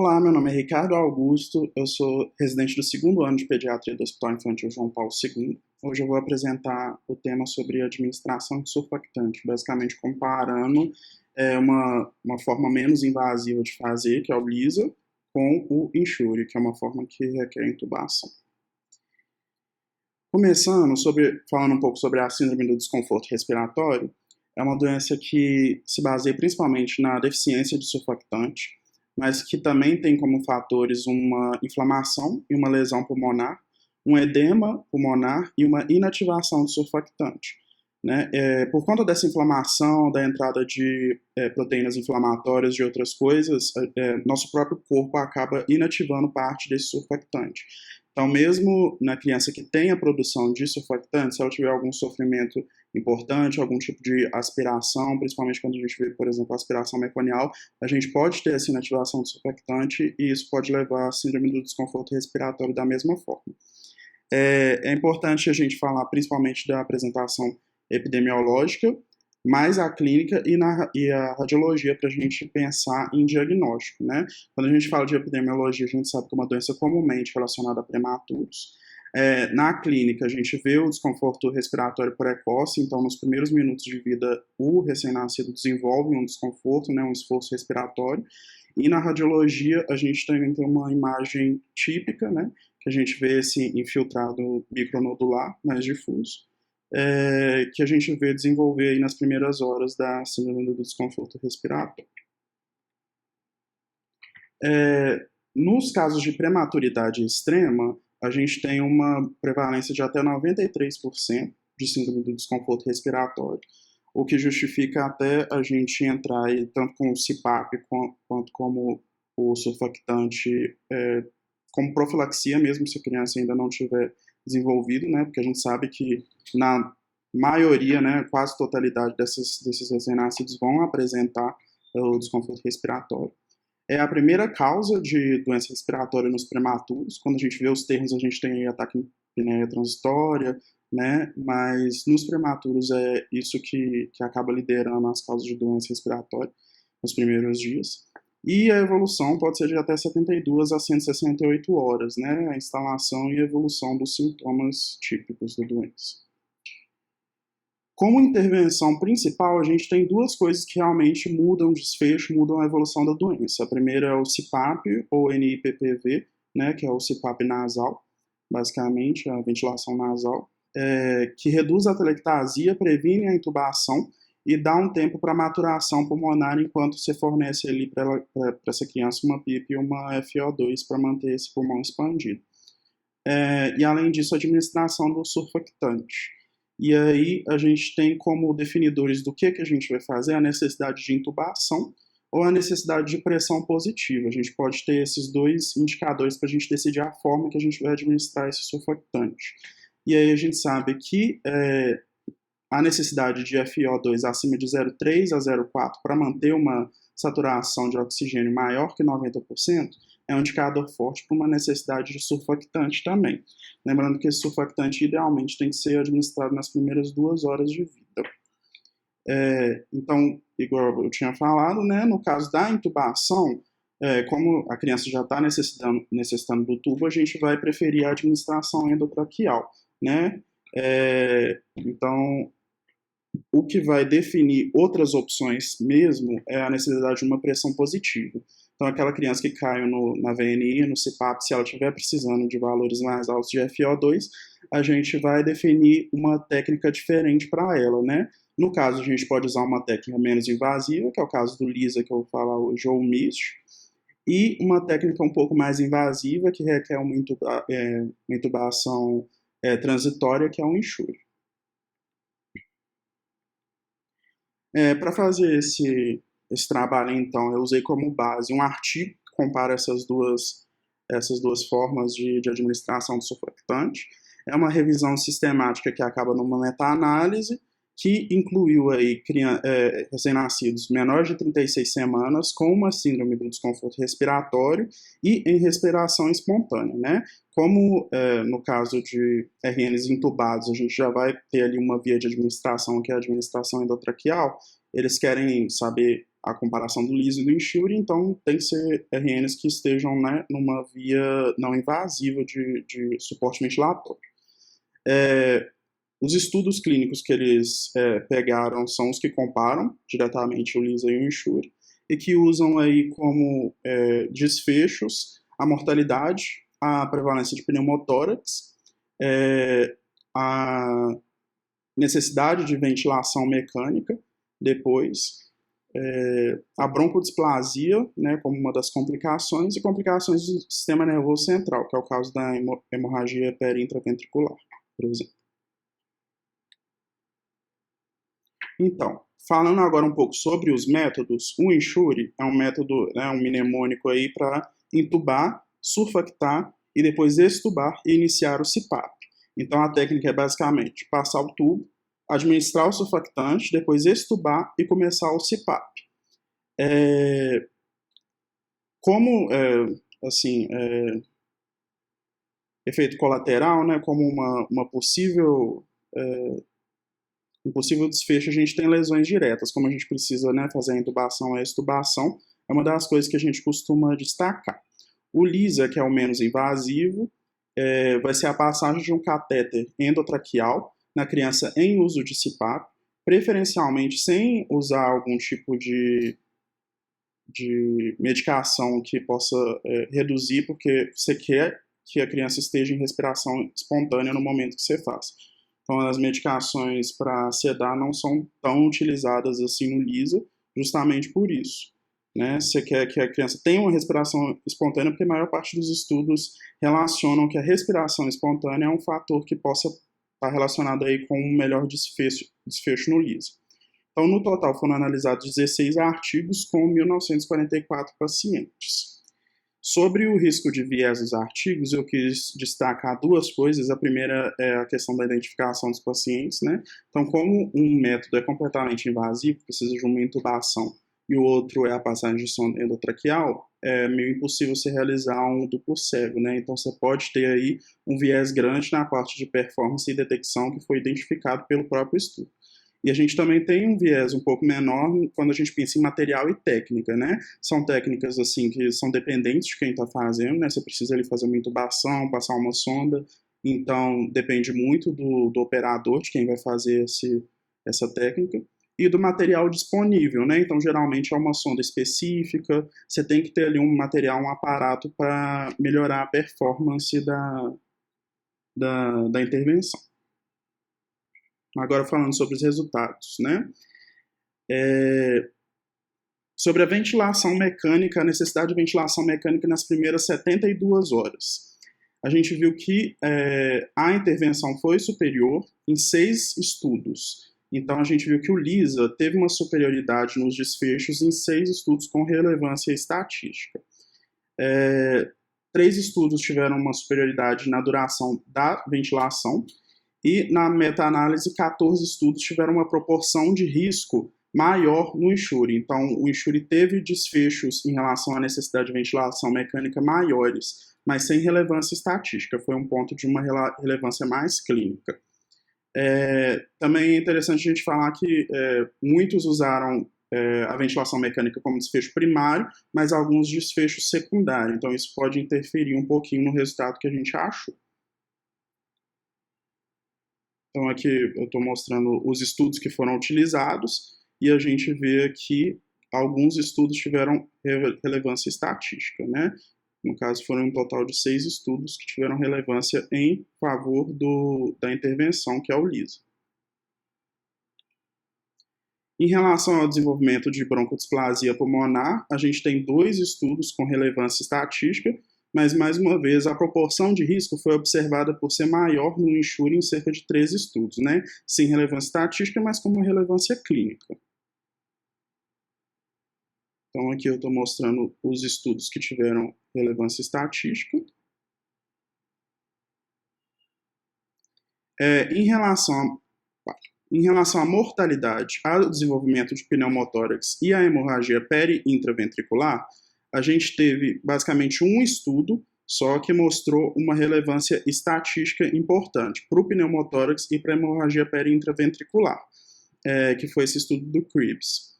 Olá, meu nome é Ricardo Augusto, eu sou residente do segundo ano de pediatria do Hospital Infantil João Paulo II. Hoje eu vou apresentar o tema sobre administração de surfactante, basicamente comparando uma forma menos invasiva de fazer, que é o LISA, com o Ensure, que é uma forma que requer intubação. Falando um pouco sobre a síndrome do desconforto respiratório, é uma doença que se baseia principalmente na deficiência de surfactante, mas que também tem como fatores uma inflamação e uma lesão pulmonar, um edema pulmonar e uma inativação do surfactante. Né? Por conta dessa inflamação, da entrada de proteínas inflamatórias e outras coisas, nosso próprio corpo acaba inativando parte desse surfactante. Então, mesmo na criança que tem a produção de surfactante, se ela tiver algum sofrimento importante, algum tipo de aspiração, principalmente quando a gente vê, por exemplo, a aspiração meconial, a gente pode ter essa inativação do surfactante e isso pode levar à síndrome do desconforto respiratório da mesma forma. É importante a gente falar principalmente da apresentação epidemiológica, mais a clínica e a radiologia para a gente pensar em diagnóstico, né? Quando a gente fala de epidemiologia, a gente sabe que é uma doença comumente relacionada a prematuros. Na clínica, a gente vê o desconforto respiratório precoce, então nos primeiros minutos de vida, o recém-nascido desenvolve um desconforto, né, um esforço respiratório. E na radiologia, a gente também tem uma imagem típica, né, que a gente vê esse infiltrado micronodular mais difuso, que a gente vê desenvolver aí nas primeiras horas da síndrome do desconforto respiratório. Nos casos de prematuridade extrema, a gente tem uma prevalência de até 93% de síndrome do desconforto respiratório, o que justifica até a gente entrar aí tanto com o CPAP quanto como o surfactante, como profilaxia, mesmo se a criança ainda não tiver desenvolvido, né, porque a gente sabe que na maioria, né, quase totalidade desses recém-nascidos vão apresentar o desconforto respiratório. É a primeira causa de doença respiratória nos prematuros. Quando a gente vê os termos, a gente tem ataque em apneia transitória, né? Mas nos prematuros é isso que acaba liderando as causas de doença respiratória nos primeiros dias. E a evolução pode ser de até 72 a 168 horas, né? A instalação e evolução dos sintomas típicos da doença. Como intervenção principal, a gente tem duas coisas que realmente mudam o desfecho, mudam a evolução da doença. A primeira é o CPAP, ou NIPPV, né, que é o CPAP nasal, basicamente, a ventilação nasal, que reduz a atelectasia, previne a intubação e dá um tempo para maturação pulmonar enquanto você fornece ali para essa criança uma PIP e uma FO2 para manter esse pulmão expandido. E além disso, a administração do surfactante. E aí a gente tem como definidores do que a gente vai fazer a necessidade de intubação ou a necessidade de pressão positiva. A gente pode ter esses dois indicadores para a gente decidir a forma que a gente vai administrar esse surfactante. E aí a gente sabe que a necessidade de FO2 acima de 0,3 a 0,4 para manter uma saturação de oxigênio maior que 90%, é um indicador forte para uma necessidade de surfactante também. Lembrando que esse surfactante idealmente tem que ser administrado nas primeiras 2 horas de vida. Então, igual eu tinha falado, né, no caso da intubação, como a criança já está necessitando do tubo, a gente vai preferir a administração endotraqueal, né? Então, o que vai definir outras opções mesmo é a necessidade de uma pressão positiva. Então, aquela criança que caiu na VNI, no CPAP, se ela estiver precisando de valores mais altos de FO2, a gente vai definir uma técnica diferente para ela, né? No caso, a gente pode usar uma técnica menos invasiva, que é o caso do LISA, que eu vou falar hoje, ou o MIST, e uma técnica um pouco mais invasiva, que requer uma intubação transitória, que é o Ensure. Para fazer esse trabalho, então, eu usei como base um artigo que compara essas duas formas de administração do surfactante. É uma revisão sistemática que acaba numa meta-análise que incluiu aí recém-nascidos menores de 36 semanas com uma síndrome do desconforto respiratório e em respiração espontânea, né? Como no caso de RNs intubados, a gente já vai ter ali uma via de administração que é a administração endotraqueal, eles querem saber a comparação do LISA e do Ensure, então tem que ser RNs que estejam, né, numa via não invasiva de suporte ventilatório. Os estudos clínicos que eles pegaram são os que comparam diretamente o LISA e o Ensure, e que usam aí como desfechos a mortalidade, a prevalência de pneumotórax, a necessidade de ventilação mecânica depois, a broncodisplasia, né, como uma das complicações, e complicações do sistema nervoso central, que é o caso da hemorragia peri-intraventricular, por exemplo. Então, falando agora um pouco sobre os métodos, o Ensure é um método, né, um mnemônico aí para intubar, surfactar e depois extubar e iniciar o CPAP. Então, a técnica é basicamente passar o tubo, administrar o surfactante, depois extubar e começar o CPAP. Como, efeito colateral, né, como uma possível, um possível desfecho, a gente tem lesões diretas, como a gente precisa, né, fazer a intubação e a extubação, é uma das coisas que a gente costuma destacar. O LISA, que é o menos invasivo, vai ser a passagem de um catéter endotraqueal na criança em uso de CPAP, preferencialmente sem usar algum tipo de medicação que possa reduzir, porque você quer que a criança esteja em respiração espontânea no momento que você faz. Então, as medicações para sedar não são tão utilizadas assim no LISA, justamente por isso. Né? Você quer que a criança tenha uma respiração espontânea, porque a maior parte dos estudos relacionam que a respiração espontânea é um fator que possa estar relacionado aí com um melhor desfecho no LISA. Então, no total, foram analisados 16 artigos com 1.944 pacientes. Sobre o risco de viés dos artigos, eu quis destacar duas coisas. A primeira é a questão da identificação dos pacientes, né? Então, como um método é completamente invasivo, precisa de uma intubação, e o outro é a passagem de sonda endotraqueal, é meio impossível você realizar um duplo cego, né? Então, você pode ter aí um viés grande na parte de performance e detecção que foi identificado pelo próprio estudo. E a gente também tem um viés um pouco menor quando a gente pensa em material e técnica, né? São técnicas, assim, que são dependentes de quem está fazendo, né? Você precisa ali fazer uma intubação, passar uma sonda, então depende muito do operador, de quem vai fazer essa técnica, e do material disponível, né? Então, geralmente é uma sonda específica, você tem que ter ali um material, um aparato para melhorar a performance da intervenção. Agora falando sobre os resultados, né? Sobre a ventilação mecânica, a necessidade de ventilação mecânica nas primeiras 72 horas. A gente viu que a intervenção foi superior em 6 estudos. Então, a gente viu que o LISA teve uma superioridade nos desfechos em 6 estudos com relevância estatística. 3 estudos tiveram uma superioridade na duração da ventilação, e na meta-análise, 14 estudos tiveram uma proporção de risco maior no Ensure. Então, o Ensure teve desfechos em relação à necessidade de ventilação mecânica maiores, mas sem relevância estatística. Foi um ponto de uma relevância mais clínica. Também é interessante a gente falar que muitos usaram a ventilação mecânica como desfecho primário, mas alguns desfechos secundários. Então, isso pode interferir um pouquinho no resultado que a gente achou. Então, aqui eu estou mostrando os estudos que foram utilizados e a gente vê aqui alguns estudos tiveram relevância estatística, né? No caso, foram um total de 6 estudos que tiveram relevância em favor da intervenção, que é o LISA. Em relação ao desenvolvimento de broncodisplasia pulmonar, a gente tem 2 estudos com relevância estatística, mas, mais uma vez, a proporção de risco foi observada por ser maior no Ensure em cerca de 3 estudos, né? Sem relevância estatística, mas com uma relevância clínica. Então, aqui eu estou mostrando os estudos que tiveram relevância estatística. Em relação à mortalidade, ao desenvolvimento de pneumotórax e a hemorragia peri-intraventricular, a gente teve basicamente um estudo só que mostrou uma relevância estatística importante para o pneumotórax e para a hemorragia peri-intraventricular. que foi esse estudo do Krebs.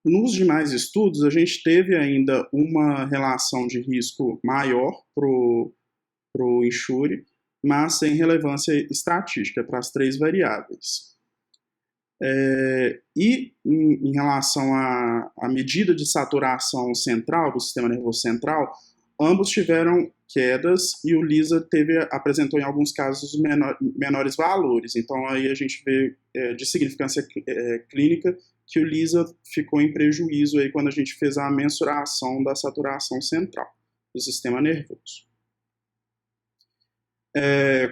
Nos demais estudos, a gente teve ainda uma relação de risco maior para o enxure, mas sem relevância estatística para as 3 variáveis. E em relação à medida de saturação central, do sistema nervoso central, ambos tiveram quedas e o LISA apresentou em alguns casos menores valores. Então aí a gente vê de significância clínica que o LISA ficou em prejuízo aí quando a gente fez a mensuração da saturação central do sistema nervoso.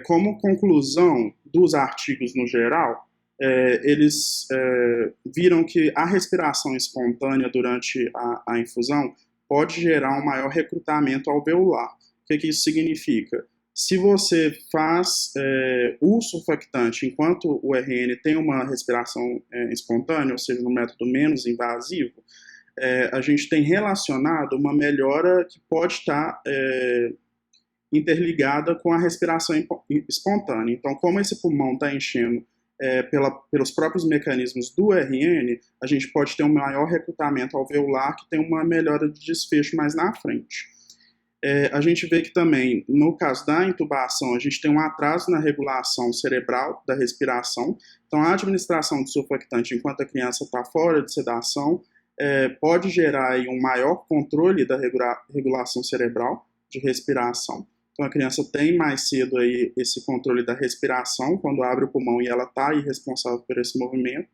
Como conclusão dos artigos no geral, eles viram que a respiração espontânea durante a infusão pode gerar um maior recrutamento alveolar. O que isso significa? Se você faz o surfactante enquanto o RN tem uma respiração espontânea, ou seja, no método menos invasivo, a gente tem relacionado uma melhora que pode estar interligada com a respiração espontânea. Então, como esse pulmão está enchendo pelos próprios mecanismos do RN, a gente pode ter um maior recrutamento alveolar que tem uma melhora de desfecho mais na frente. A gente vê que também, no caso da intubação, a gente tem um atraso na regulação cerebral da respiração. Então, a administração de surfactante enquanto a criança está fora de sedação pode gerar aí um maior controle da regulação cerebral de respiração. Então, a criança tem mais cedo aí esse controle da respiração, quando abre o pulmão e ela está aí responsável por esse movimento,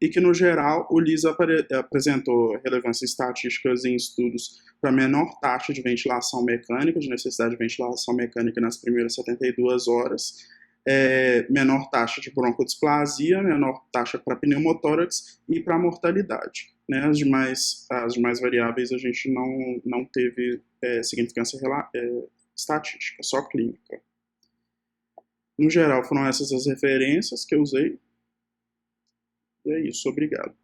e que, no geral, o LISA apresentou relevâncias estatísticas em estudos para menor taxa de ventilação mecânica, de necessidade de ventilação mecânica nas primeiras 72 horas, menor taxa de broncodisplasia, menor taxa para pneumotórax e para mortalidade. Né? As demais variáveis a gente não teve significância estatística, só clínica. No geral, foram essas as referências que eu usei. E é isso, obrigado.